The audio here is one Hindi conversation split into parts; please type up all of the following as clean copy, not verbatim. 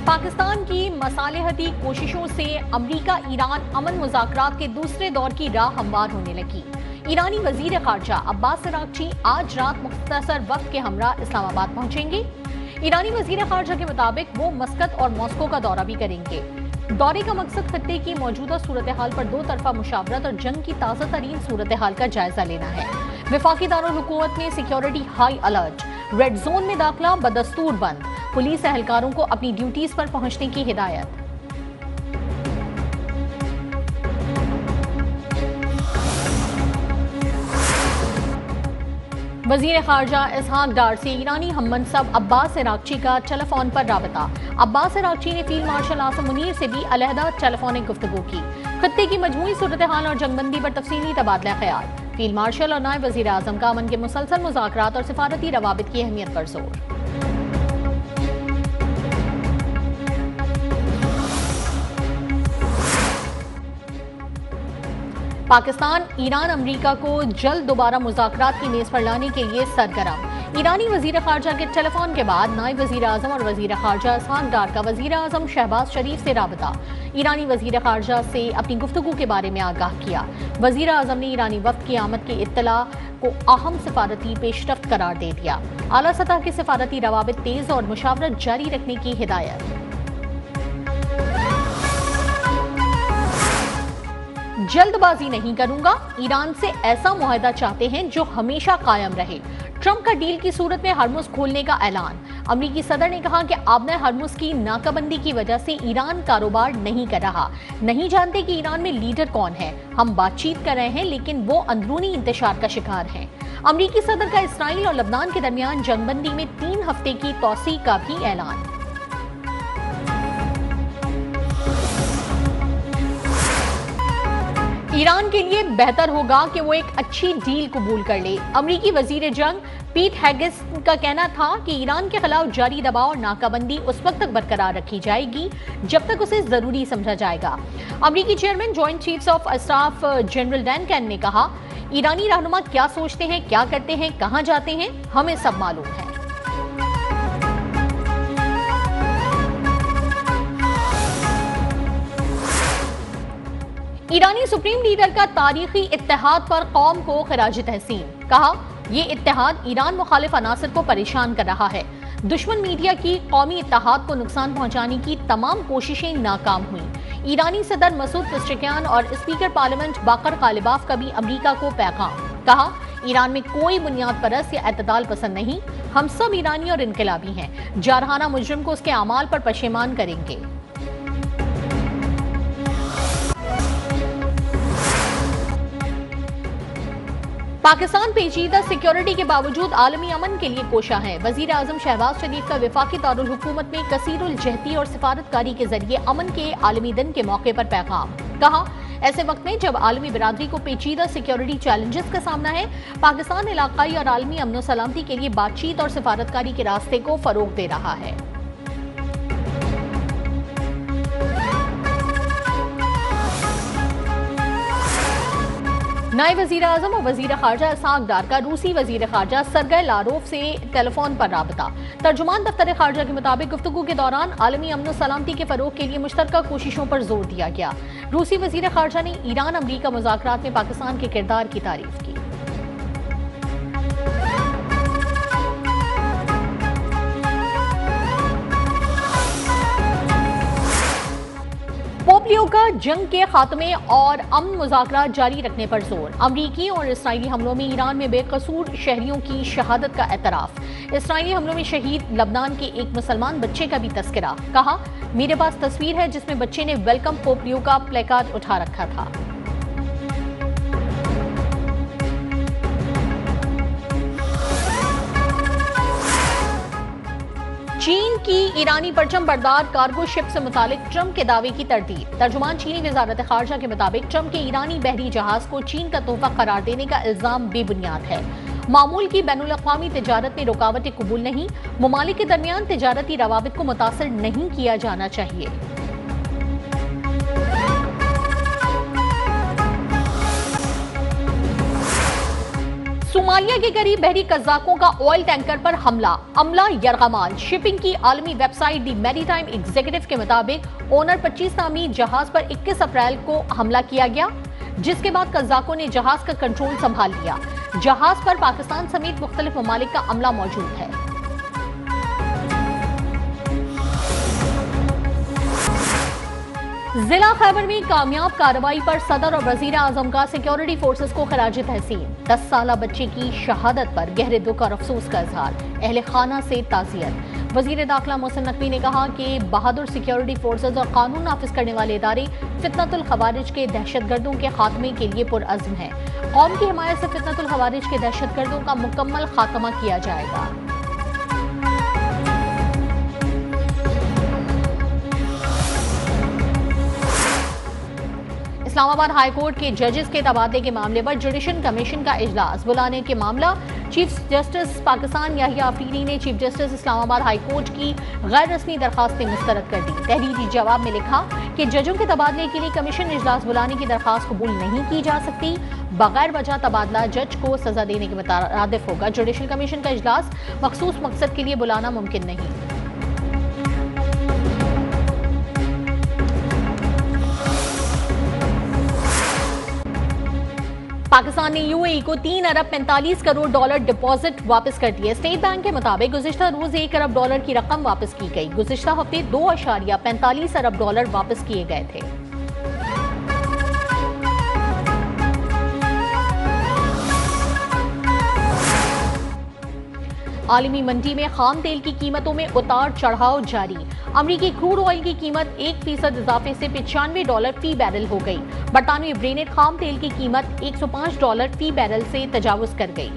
पाकिस्तान की मसालेहती कोशिशों से अमरीका ईरान अमन मुज़ाकरात के दूसरे दौर की राह हमवार होने लगी। ईरानी वजीर खारजा अब्बास अरागची आज रात मुख्तसर वक्त के हमरा इस्लामाबाद पहुंचेंगे। ईरानी वजीर खारजा के मुताबिक वो मस्कत और मॉस्को का दौरा भी करेंगे। दौरे का मकसद खत्ते की मौजूदा सूरत हाल पर दो तरफा मुशावरत और जंग की ताज़ा तरीन सूरत हाल का जायजा लेना है। वफाकी दारुल हुकूमत में security high alert, red zone में दाखिला बदस्तूर बंद, पुलिस एहलकारों को अपनी ड्यूटीज पर पहुंचने की हिदायत। वजीर खारजा इसहाक डार से ईरानी हममनसब अब्बास अरागची का टेलीफोन पर राबता। अब्बास अरागची ने फील्ड मार्शल आसम मुनीर से भी अलहदा टेलीफोनिक गुफ्तगू की। खत्ते की मजमूई सूरत हाल और जंगबंदी पर तफसीली तबादला ख्याल। फील्ड मार्शल और नायब वजीर आजम का अमन के मुसलसल मुज़ाकरात और सिफारती रवाबित की अहमियत पर जोर। पाकिस्तान ईरान अमरीका को जल्द दोबारा मुज़ाकरात की मेज पर लाने के लिए सरगर्म। ईरानी वजीर खारजा के टेलीफोन के बाद नायब वजीर आजम और वजीर खारजा इसहाक डार का वजीर आजम शहबाज शरीफ से राबता। ईरानी वजीर खारजा से अपनी गुफ्तगू के बारे में आगाह किया। वजीर आजम ने ईरानी वफ्द की आमद की इत्तला को अहम सिफारती पेशरफ्त करार दे दिया। आला सतह के सिफारती रवाबित तेज और मुशावरत जारी रखने की हिदायत। जल्दबाजी नहीं करूंगा, ईरान से ऐसा मुआहदा चाहते हैं जो हमेशा कायम रहे। ट्रंप का डील की सूरत में हरमुज खोलने का ऐलान। अमरीकी सदर ने कहा कि आबना हरमुज की नाकाबंदी की वजह से ईरान कारोबार नहीं कर रहा। नहीं जानते कि ईरान में लीडर कौन है। हम बातचीत कर रहे हैं लेकिन वो अंदरूनी इंतशार का शिकार हैं। अमरीकी सदर का इसराइल और लबनान के दरमियान जंगबंदी में 3 हफ्ते की तौसी का भी ऐलान। ईरान के लिए बेहतर होगा कि वो एक अच्छी डील कबूल कर ले। अमरीकी वजीर जंग पीट हेगेस का कहना था कि ईरान के खिलाफ जारी दबाव और नाकाबंदी उस वक्त तक बरकरार रखी जाएगी जब तक उसे जरूरी समझा जाएगा। अमरीकी chairman joint chiefs of staff general Dan can ने कहा, ईरानी रहनुमा क्या सोचते हैं, क्या करते हैं, कहां जाते हैं, हमें सब मालूम है। ईरानी सुप्रीम लीडर का तारीखी इत्तेहाद पर कौम को खराज तहसीन। कहा, यह इत्तेहाद ईरान मुखालिफ अनासर को परेशान कर रहा है। दुश्मन मीडिया की कौमी इत्तेहाद को नुकसान पहुंचाने की तमाम कोशिशें नाकाम हुई। ईरानी सदर मसूद पेज़ेश्कियान और स्पीकर पार्लियामेंट बाकर गालिबाफ का भी अमरीका को पैगाम। कहा, ईरान में कोई बुनियाद परस्त या एतदाल पसंद नहीं। हम सब ईरानी और इनकलाबी हैं। जारहाना मुजरिम को उसके अमाल पर पशेमान करेंगे। पाकिस्तान पेचीदा सिक्योरिटी के बावजूद आलमी अमन के लिए कोशा है। वजीर आजम शहबाज शरीफ का वफाकी दारुल हुकूमत में कसीरुल जहती और सिफारतकारी के जरिए अमन के आलमी दिन के मौके पर पैगाम। कहा, ऐसे वक्त में जब आलमी बिरादरी को पेचीदा सिक्योरिटी चैलेंजेस का सामना है, पाकिस्तान इलाकाई और आलमी अमन सलामती के लिए बातचीत और सिफारतकारी के रास्ते को फरोग दे रहा है। नायब वजीर आजम और वजीर खारजा इसहाक डार का रूसी वजीर खारजा सरगई लारोव से टेलीफोन पर राबता। तर्जुमान दफ्तर खारजा के मुताबिक गुफ्तगू के दौरान आलमी अमन सलामती के फरोग के लिए मुश्तरका कोशिशों पर जोर दिया गया। रूसी वजीर खारजा ने ईरान अमरीका मुज़ाकरात में पाकिस्तान के किरदार की तारीफ की। पोपियो का जंग के खात्मे और अमन मुज़ाकरात जारी रखने पर जोर। अमरीकी और इसराइली हमलों में ईरान में बेकसूर शहरियों की शहादत का एतराफ। इसराइली हमलों में शहीद लबनान के एक मुसलमान बच्चे का भी तस्करा। कहा, मेरे पास तस्वीर है जिसमें बच्चे ने वेलकम पोपियो का प्लेकार्ड उठा रखा था। चीन की ईरानी परचम बरदार कार्गो शिप से मुतालिक ट्रंप के दावे की तरदीद। तर्जुमान चीनी वजारत खारजा के मुताबिक ट्रंप के ईरानी बहरी जहाज को चीन का तोहफा करार देने का इल्जाम बेबुनियाद है। मामूल की बैनुल अक़वामी तिजारत में रुकावटें कबूल नहीं। ममालिक के दरमियान तिजारती रवाबित को मुतासर नहीं किया जाना चाहिए। सोमालिया के करीब बहरी कज़ाकों का ऑयल टैंकर पर हमला, अमला यरगमाल। शिपिंग की आलमी वेबसाइट दी मैरीटाइम एग्जीक्यूटिव के मुताबिक ओनर 25 नामी जहाज पर 21 अप्रैल को हमला किया गया, जिसके बाद कज़ाकों ने जहाज का कंट्रोल संभाल लिया। जहाज पर पाकिस्तान समेत मुख्तलिफ ममालिक का अमला मौजूद है। जिला खैबर में कामयाब कार्रवाई पर सदर और वजीर आजम का सिक्योरिटी फोर्सेस को खराज तहसीन। 10 साला बच्चे की शहादत पर गहरे दुख और अफसोस का इजहार, अहले खाना से ताज़ियत। वजीर दाखिला मोहसिन नकवी ने कहा कि बहादुर सिक्योरिटी फोर्सेस और कानून नाफिज करने वाले इदारे फितनतुल खवारिज के दहशतगर्दों के खात्मे के लिए पुरअज़्म हैं। कौम की हिमायत से फितनतुल खवारिज के दहशतगर्दों का मुकम्मल खात्मा किया जाएगा। इस्लामाबाद हाई कोर्ट के जजेस के तबादले के मामले पर जुडिशल कमीशन का इजलास बुलाने के मामला चीफ जस्टिस पाकिस्तान याहिया अफरीदी ने chief justice Islamabad high court की गैर रस्मी दरखास्तें मुस्तरद कर दी। तहरीरी जवाब में लिखा कि जजों के तबादले के लिए कमीशन इजलास बुलाने की दरखास्त कबूल नहीं की जा सकती। बगैर वजह तबादला जज को सजा देने के मुतारादिफ होगा। जुडिशल कमीशन का इजलास मखसूस मकसद के लिए बुलाना मुमकिन नहीं। पाकिस्तान ने यूएई को 3 अरब 45 करोड़ डॉलर डिपॉजिट वापस कर दिए। स्टेट बैंक के मुताबिक गुज़िश्ता रोज 1 अरब डॉलर की रकम वापस की गई। गुज़िश्ता हफ्ते 2.45 अरब डॉलर वापस किए गए थे। आलमी मंडी में खाम तेल की कीमतों में उतार चढ़ाव जारी। अमरीकी क्रूड ऑयल की कीमत 1% इजाफे से $95 फी बैरल हो गई। बरतानवी ब्रेनेट खाम तेल की कीमत $105 फी बैरल से तजावुज कर गई।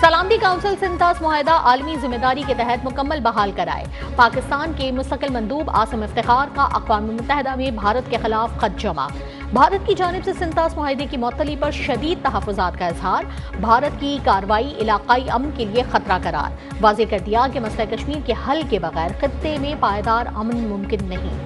सलामती काउंसिल सिंतास मुआहदा आलमी जिम्मेदारी के तहत मुकम्मल बहाल कराए। पाकिस्तान के मुस्तकिल मंदूब आसिम इफ्तिखार का अक़वाम मुत्तहिदा में भारत के खिलाफ खत जमा। भारत की जानिब से सिंतास मुआहदे की मुअत्तली पर शदीद तहफ़्फ़ुज़ात का इजहार। भारत की कार्रवाई इलाकाई अमन के लिए खतरा करार। वाज़ेह कर दिया कि मसला कश्मीर के हल के बगैर खित्ते में पायदार अमन मुमकिन नहीं।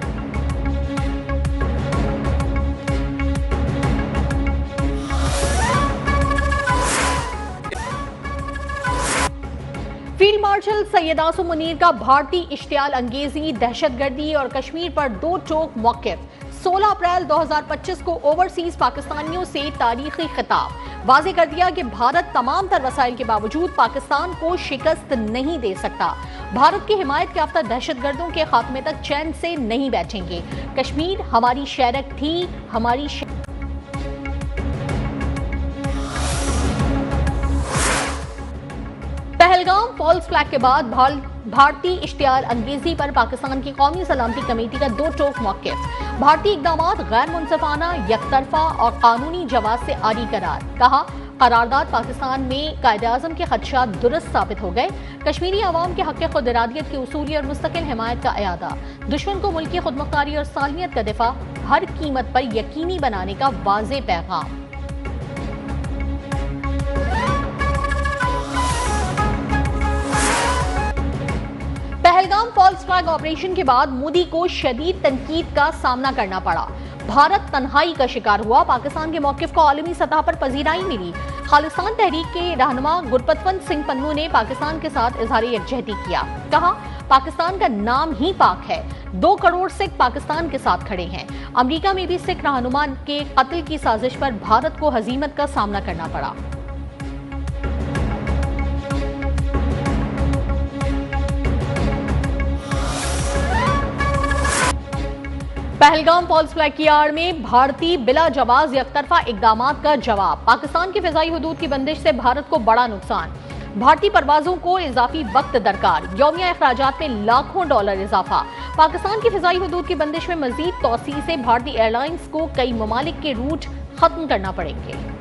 फील्ड मार्शल सैयद आसिम मुनीर का भारतीय इश्तियाल अंगेजी, दहशतगर्दी और कश्मीर पर दो टोक मौक़िफ़। 16 अप्रैल 2025 को ओवरसीज पाकिस्तानियों से तारीखी खिताब। वाज़ेह कर दिया कि भारत तमाम तर वसाइल के बावजूद पाकिस्तान को शिकस्त नहीं दे सकता। भारत की हिमायत याफ्ता दहशतगर्दों के खात्मे तक चैन से नहीं बैठेंगे। कश्मीर हमारी शरक थी, हमारी पहलगाम फॉल्स फ्लैग के बाद भारतीय इश्तियाल अंगेजी पर पाकिस्तान की कौमी सलामती कमेटी का दो टोक मौक़िफ़। भारतीय इक़दामात गैर मुनसिफाना, यकतरफा और कानूनी जवाब से आरी करार। कहा, करारदाद पाकिस्तान में कायदे-आज़म के खदशात दुरुस्त साबित हो गए। कश्मीरी अवाम के हक़ खुद इरादियत की उसूली और मुस्तकिल हिमायत का इयादा। दुश्मन को मुल्क की खुदमुख्तारी और सालियत का दिफा हर कीमत पर यकीनी बनाने का वाज़ेह पैगाम। पहलगाम फॉल्स फ्लैग ऑपरेशन के बाद मोदी को शदीद तनकीद का सामना करना पड़ा। भारत तन्हाई का शिकार हुआ। पाकिस्तान के मौक़िफ़ को आलमी सतह पर पजीराई मिली। खालिस्तान तहरीक के रहनुमा गुरपतवंत सिंह पन्नू ने पाकिस्तान के साथ इजहार यकजहती किया। कहा, पाकिस्तान का नाम ही पाक है। 2 करोड़ सिख पाकिस्तान के साथ खड़े हैं। अमरीका में भी सिख रहनुमा के कत्ल की साजिश पर भारत को हजीमत का सामना करना पड़ा। पहलगाम फॉल्स फ्लैग की आड़ में भारतीय बिला जवाज यकतरफा इक़दामात का जवाब। पाकिस्तान की फ़िज़ाई हुदूद की बंदिश से भारत को बड़ा नुकसान। भारतीय परवाजों को इजाफी वक्त दरकार। यौमिया अखराजात में लाखों डॉलर इजाफा। पाकिस्तान की फ़िज़ाई हुदूद की बंदिश में मज़ीद तोसी से भारतीय एयरलाइंस को कई ममालिक के रूट खत्म करना पड़ेंगे।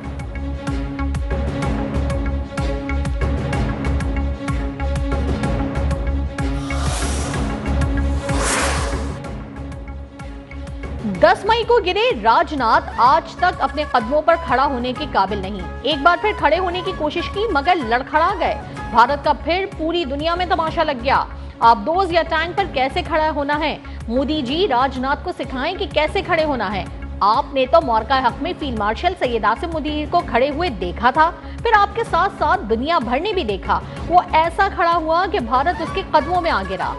दस मई को गिरे राजनाथ आज तक अपने कदमों पर खड़ा होने के काबिल नहीं। एक बार फिर खड़े होने की कोशिश की मगर लड़खड़ा गए। भारत का फिर पूरी दुनिया में तमाशा लग गया। आबदोज या टैंक पर कैसे खड़ा होना है। मोदी जी राजनाथ को सिखाएं कि कैसे खड़े होना है। आपने तो मौका हक में फील्ड मार्शल सैयद आसिम मुनीर को खड़े हुए देखा था, फिर आपके साथ साथ दुनिया भर ने भी देखा। वो ऐसा खड़ा हुआ कि भारत उसके कदमों में आ गिरा।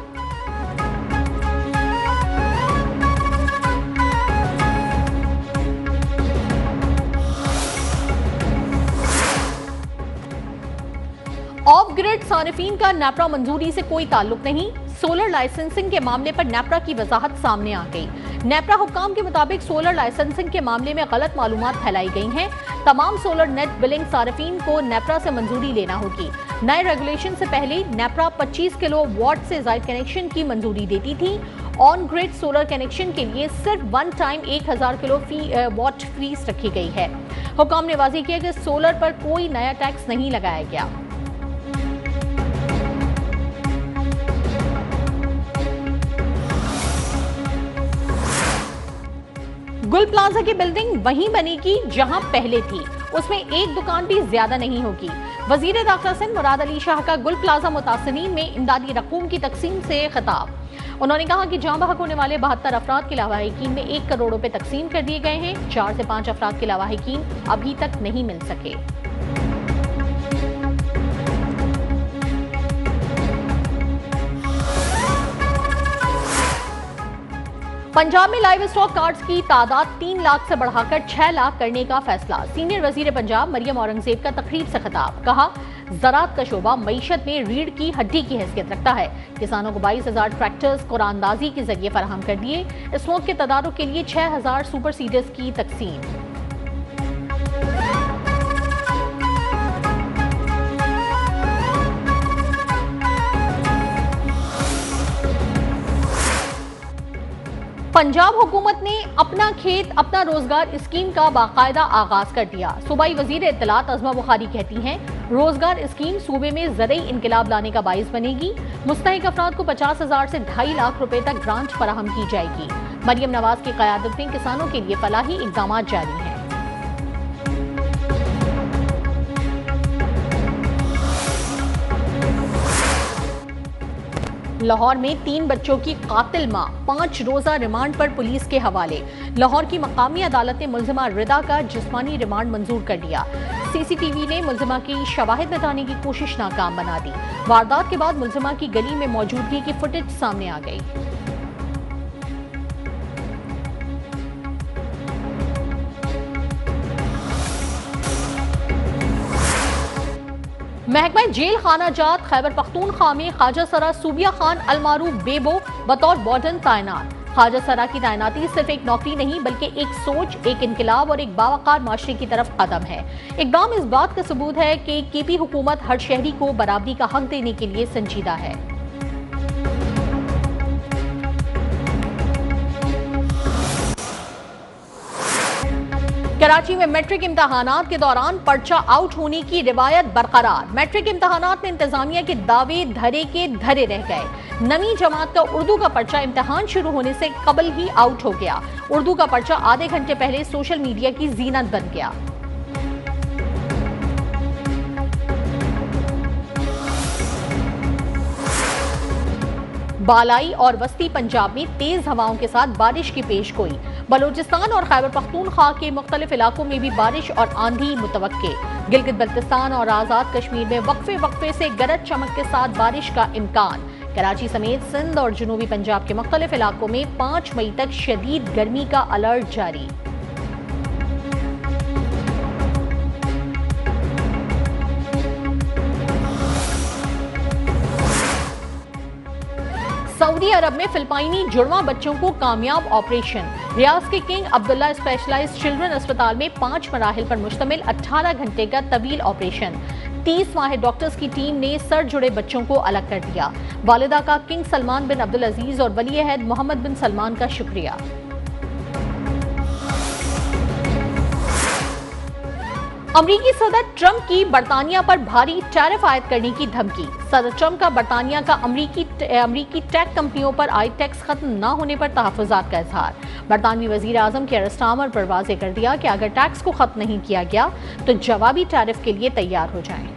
ऑफ ग्रिड सार्फिन का नेपरा मंजूरी से कोई ताल्लुक नहीं। सोलर लाइसेंसिंग के मामले पर नेपरा की वजाहत सामने आ गई। नेपरा हुक्काम के मुताबिक सोलर लाइसेंसिंग के मामले में गलत मालूमात फैलाई गई हैं। तमाम सोलर नेट बिलिंग सार्फिन को नेपरा से मंजूरी लेना होगी। नए रेगुलेशन से पहले नेपरा 25 किलो वॉट से ज्यादा कनेक्शन की मंजूरी देती थी। ऑन ग्रिड सोलर कनेक्शन के लिए सिर्फ one time 1000 kilo watt fees रखी गई है। हुक्काम ने वाज़ेह किया कि सोलर पर कोई नया टैक्स नहीं लगाया गया। गुल प्लाजा की बिल्डिंग वहीं बनेगी जहां पहले थी, उसमें एक दुकान भी ज्यादा नहीं होगी। वजीर दाखिला सिंध मुराद अली शाह का गुल प्लाजा मुतासिरीन में इमदादी रकूम की तकसीम से खिताब। उन्होंने कहा कि जाँ बहक होने वाले 72 अफराद के लावाहिकीन में 1 करोड़ रुपए तकसीम कर दिए गए हैं। 4 से 5 अफराद के लावाहिकीन अभी तक नहीं मिल सके। पंजाब में लाइव स्टॉक कार्ड्स की तादाद 3 लाख से बढ़ाकर 6 लाख करने का फैसला। सीनियर वजीर पंजाब मरियम औरंगजेब का तकरीर से खिताब। कहा, ज़राअत का शोबा मईशत में रीढ़ की हड्डी की हैसियत रखता है। किसानों को 22,000 ट्रैक्टर्स कुरानंदाजी के जरिए फराहम कर दिए। स्मोक के तदारुक के लिए 6,000 सुपर सीडर्स की तकसीम। पंजाब हुकूमत ने अपना खेत अपना रोजगार स्कीम का बाकायदा आगाज कर दिया। सूबाई वजीर इत्तलात अज़मा बुखारी कहती हैं, रोजगार स्कीम सूबे में ज़रई इनकलाब लाने का बाइस बनेगी। मुस्तहिक अफराद को 50,000 से 2.5 लाख रुपए तक ग्रांट फराहम की जाएगी। मरियम नवाज की क़यादत में किसानों के लिए फलाही इक़दाम जारी हैं। लाहौर में 3 बच्चों की कातिल मां 5 रोजा रिमांड पर पुलिस के हवाले। लाहौर की मकामी अदालत ने मुल्जिमा रिदा का जिस्मानी रिमांड मंजूर कर लिया। सीसीटीवी ने मुल्जिमा की शवाहिद बताने की कोशिश नाकाम बना दी। वारदात के बाद मुल्जिमा की गली में मौजूदगी की फुटेज सामने आ गई। महकमा जेल खाना जात खैबर पख्तूनख्वा में ख्वाजा सरा सूबिया खान अलमारूफ बेबो बतौर वार्डन तैनात। ख्वाजा सरा की तैनाती सिर्फ एक नौकरी नहीं बल्कि एक सोच, एक इनकलाब और एक बावकार माशरे की तरफ कदम है। इकदाम इस बात का सबूत है कि केपी हुकूमत हर शहरी को बराबरी का हक देने के लिए संजीदा है। कराची में मैट्रिक इम्तहानात के दौरान पर्चा आउट होने की रिवायत बरकरार। मैट्रिक इम्तहानात में इंतजामिया के दावे धरे के धरे रह गए। नवी जमात का उर्दू का पर्चा इम्तहान शुरू होने से कबल ही आउट हो गया। उर्दू का पर्चा आधे घंटे पहले सोशल मीडिया की जीनत बन गया। बालाई और वस्ती पंजाब में तेज हवाओं के साथ बारिश की पेशगोई। बलूचिस्तान और खैबर पख्तूनख्वा के मुख्तलिफ इलाकों में भी बारिश और आंधी मुतवक्के। गिलगित बल्तिस्तान और आज़ाद कश्मीर में वक्फे वक्फे से गरज चमक के साथ बारिश का इम्कान। कराची समेत सिंध और जनूबी पंजाब के मुख्तलिफ इलाकों में 5 मई तक शदीद गर्मी का अलर्ट जारी। सऊदी अरब में फिलिपाइनी जुड़वा बच्चों को कामयाब ऑपरेशन। रियाज के किंग अब्दुल्ला स्पेशलाइज्ड चिल्ड्रन अस्पताल में 5 मराहिल पर मुश्तमिल 18 घंटे का तवील ऑपरेशन। 30 माहिर डॉक्टर्स की टीम ने सर जुड़े बच्चों को अलग कर दिया। वालिदा का किंग सलमान बिन अब्दुल अजीज और वली अहद मोहम्मद बिन सलमान का शुक्रिया। अमरीकी सदर ट्रंप की बरतानिया पर भारी टैरिफ आयद करने की धमकी। सदर ट्रंप का बरतानिया का अमरीकी टेक कंपनियों पर आयद टैक्स खत्म न होने पर तहफ़्फ़ुज़ात का इजहार। बरतानवी वज़ीर आज़म के स्टामर पर वाज़ेह कर दिया कि अगर टैक्स को खत्म नहीं किया गया तो जवाबी टैरिफ के लिए तैयार हो जाएं।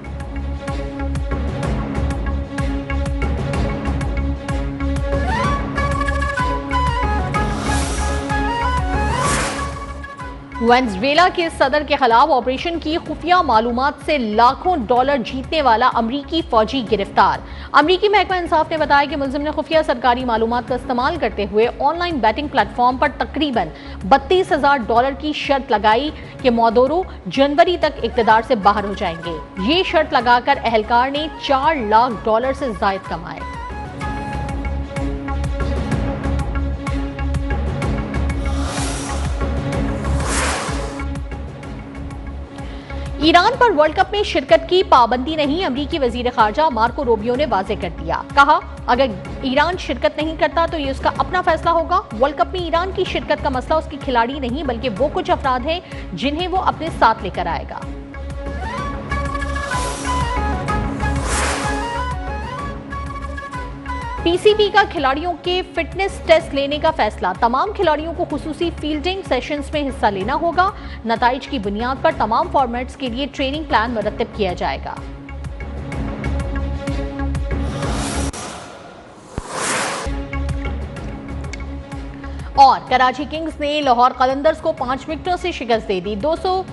वेनेजुएला के सदर के खिलाफ ऑपरेशन की खुफिया मालूमात से लाखों डॉलर जीतने वाला अमरीकी फौजी गिरफ्तार। अमरीकी महकमा इंसाफ ने बताया कि मुलजिम ने खुफिया सरकारी मालूमात का इस्तेमाल करते हुए ऑनलाइन बैटिंग प्लेटफॉर्म पर तकरीबन $32,000 की शर्त लगाई कि मोदोरो जनवरी तक इक़्तिदार से बाहर हो जाएंगे। ये शर्त लगाकर अहलकार ने $4 लाख से जायद कमाए। ईरान पर वर्ल्ड कप में शिरकत की पाबंदी नहीं, अमरीकी वजीर खारजा मार्को रूबियो ने वाजे कर दिया। कहा, अगर ईरान शिरकत नहीं करता तो ये उसका अपना फैसला होगा। वर्ल्ड कप में ईरान की शिरकत का मसला उसके खिलाड़ी नहीं बल्कि वो कुछ अफराद हैं जिन्हें वो अपने साथ लेकर आएगा। पीसीबी का खिलाड़ियों के फिटनेस टेस्ट लेने का फैसला। तमाम खिलाड़ियों को खुसूसी फील्डिंग सेशंस में हिस्सा लेना होगा। नताइज की बुनियाद पर तमाम फॉर्मेट्स के लिए ट्रेनिंग प्लान मुरत्तब किया जाएगा। और कराची किंग्स ने लाहौर कलंदर्स को 5 विकेटों से शिकस्त दे दी। 200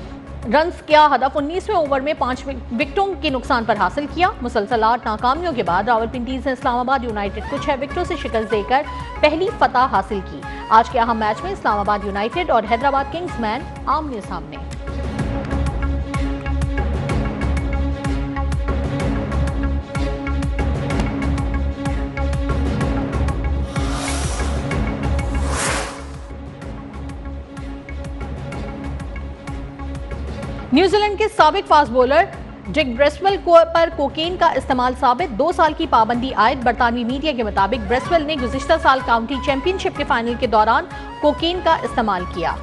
रन्स का हदफ 19वें ओवर में 5 विकेटों के नुकसान पर हासिल किया। मुसलसल 8 नाकामियों के बाद रावलपिंडी ने इस्लामाबाद यूनाइटेड को 6 विकेटों से शिकस्त देकर पहली फतह हासिल की। आज के अहम मैच में इस्लामाबाद यूनाइटेड और हैदराबाद किंग्स मैन आमने सामने। न्यूजीलैंड के साबिक फास्ट बॉलर डिक ब्रेसवेल पर कोकेन का इस्तेमाल साबित। 2 साल की पाबंदी आयद। बरतानवी मीडिया के मुताबिक ब्रेसवेल ने गुज़िश्ता साल काउंटी चैंपियनशिप के फाइनल के दौरान कोकेन का इस्तेमाल किया।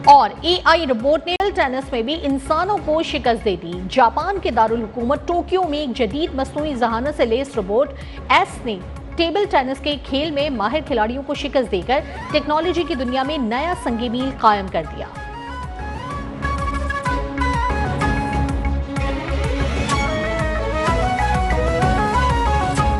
और एआई रोबोट ने टेनिस में भी इंसानों को शिकस्त दे दी। जापान के दारुल हुकूमत टोक्यो में एक जदीद मसनूई ज़हानत से लेस रोबोट एस ने टेबल टेनिस के खेल में माहिर खिलाड़ियों को शिकस्त देकर टेक्नोलॉजी की दुनिया में नया संग मील कायम कर दिया।